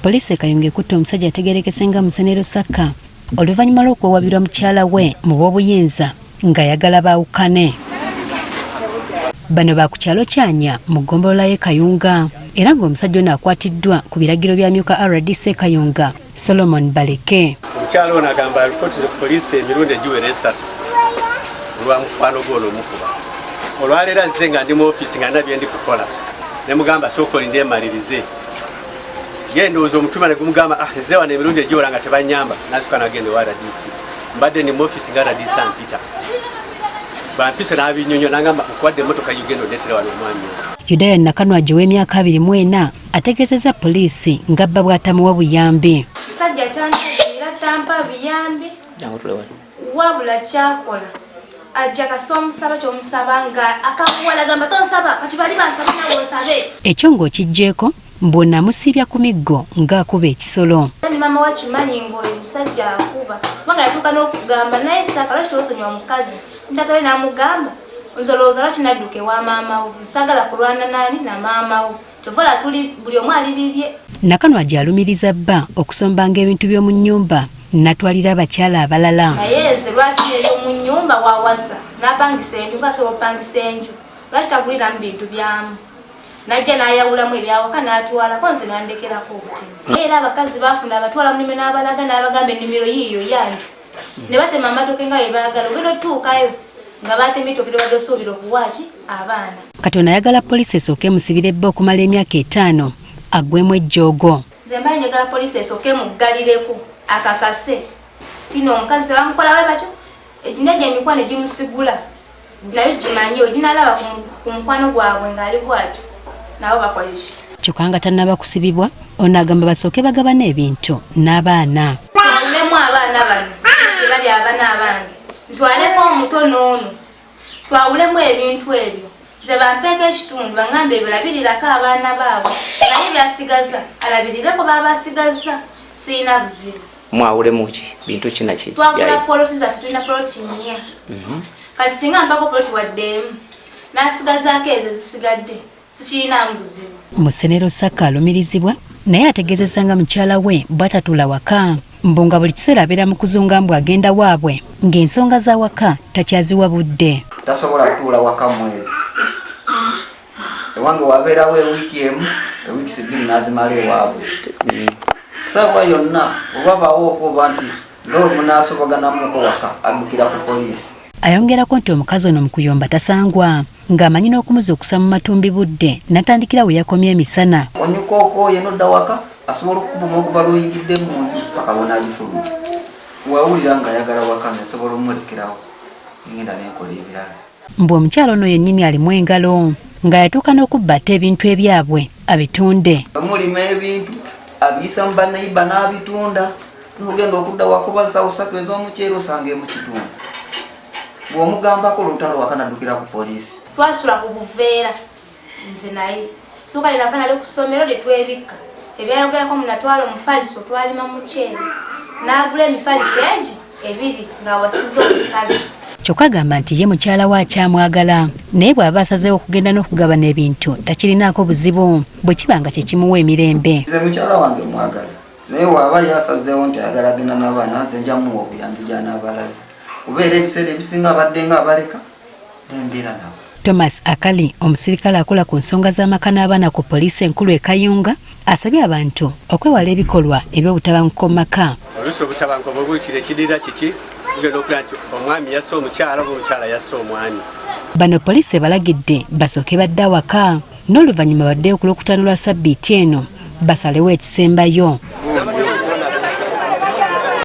Poliisi Kayunga ekutte omusajja ategeerekese nga Musenero Saka oluvannyuma lw'okwewabirwa mukyala we mu bw'obuyinza ng'ayagala baawukane. Bano ba ku kyalo Kyanya mu ggombolola y'e Kayunga era ng'omusajja ono akwatiddwa ku biragiro bya myuka RDC Kayunga Solomon Baleke. Omukyala ono agamba alipootire ku poliisi emirundi egiwera 3 olwa mukwano gw'ono omukuba. Olwaleero azze nga ndi mu ofiisi nga ndina bye ndi kukola ne mugamba sooka olinde emalirize. Ye ndowooza omutuma ne gumugamba nze wano emirundi egiwera nga tebanyamba n'asukka n'agenda ewa RDC. Mbadde ndi mu ofiisi nga RDC ampita. Bampise n'abinyonyo n'agamba okuwadde emmotoka y'ugenda ondeetera wano omwami oyo. Yudaya Nakanwagi w'emyaka 24 ategeezezza poliisi ng'abba bw'atamuwa buyambi. Musajja tampa buyambi wabula kyakola ajja kasita omusaba ky'omusaba nga akakuwala gamba tonsaba kati bali bansaba nawe osabe. Ekyo ng'okiggyeko mbona musibya ku miggo ng'akuba ekisolo. Ni mama wa Kimanyi ng'oyo musajja akuba kubanga yatuuka n'okugamba naye saka lwaki tewosonyiwa omukazi ntatale n'amugamba nzolowooza lwaki nadduka ewa maama wo nsagala kulwana nani na maama wo kyovola tuli buli omu ali bibye. Nakanwagi alumiriza bba okusombanga ebintu by'omu nnyumba natwalira abakyala abalala. Naye nze lwaki eyo mu nnyumba wawasa n'apangisa enju ngasobola opangisa enju lwaki taguliramu bintu byamu najja n'ayawulamu ebyawaka n'atwala ko nze nandekerako obutima. Era abakazi baafuna abatwala munime n'abalaga n'abagamba ennimiro yiiyo yange ne batema amatoke nga bwe baagala ogenda otuukayo nga batemye ettooke lye badde osuubira okuwaaki abaana. Katonda ayagala poliisi esooke emusibira ebba okumala emyaka 5 aggwemu ejjoogo. Nze mbaye njagala poliisi esooke emuggalireko akakase tino omukazi bamukola we batyo eginajja emikwano egimusigula nayo gimanyi oginalaba ku mukwano gwabwe ng'ali bwatyo nabo bakoleki. Kyokka nga tannaba kusibibwa ono agamba basooke bagabana ebintu n'abaana. Twawulemu abaana bano bali abaana abange ntwaleko omutono ono twawulemu ebintu ebyo ze bampeeko ekitundu baŋŋambe ebirabirirako abaana baabwe naye byasigaza alabirireko babasigaza siina buzibu. Mwawulemu ki bintu kinaki twagula poloti zaffe tulina poloti 4 kati singa mpako poloti waddemu n'asigazaako ezo zisigadde sikiina buzibu. Musenero Saka alumirizibwa naye ategeezezza nga mukyala we bw'atatula waka mbu nga buli kiseera abeera mu kuzunga mbu agenda waabwe ng'ensonga za waka takyaziwa budde. Tasobola kutuula waka mwezi ewange wabeerawo ewiiki emu ewiiki 2 n'azimala ewaabwe ssaawa yonna oba bawo okuba nti ngawe munaasoboganamuko waka addukira ku poliisi. Ayongerako nti omukazi ono mu kuyomba tasangwa ng'amanyi n'okumuzuukusa mu matumbi budde natandikira we yakomya emisana. Onyukooko yenodda waka asobola okukuba omuguba lw'oyingidde mu nju paka bonaagifuluma wawulira ng'ayagala waka ngasobola omulekerawo ngenda n'enkola ebirala. Mbu omukyalo ono yennyini alimu engalo nga yatuuka n'okubbata ebintu ebyabwe abitunde. Mulima ebintu abiyisa mu bannayiba n'abitunda n'ogenda okudda wakuba nsawo 3 ez'omuceere osange mu kitundu bw'omugambako olutalo waka naddukira ku poliisi. Twasula ku buveera nze naye suuka linava nali ku ssomero lye twebikka ebyayogerako munatwala omufaliso twalima muceere n'agula emifaliso egi 2 ng'awasiza omukazi. Kyokka agamba nti ye mukyala we akyamwagala naye bw'aba asazeewo okugenda n'okugabana ebintu takirinaako buzibu bwe kiba nga tekimuwa emirembe. Nze mukyala wange mwagala naye waaba yasazeewo nti ayagala agenda n'abaana nze njamuwa obuyambi gy'anaabalaze kubeera ebiseera ebisinga abadde nga abaleka n'embeera nabo. Thomas Akali omusirikale akola ku nsonga z'amaka n'abaana ku poliisi enkulu e Kayunga asabye abantu okwewala ebikolwa eby'obutabanguko mu maka. Oluusi obutabanguko bw'ekiro ekirira kiki tugenda okulaba nti omwami yasse omukyala oba omukyala yasse omwami. Bano poliisi balagidde basooke badde awaka n'oluvannyuma baddeyo ku Lwokutaano lwa Ssabbiiti eno basalewo ekisembayo.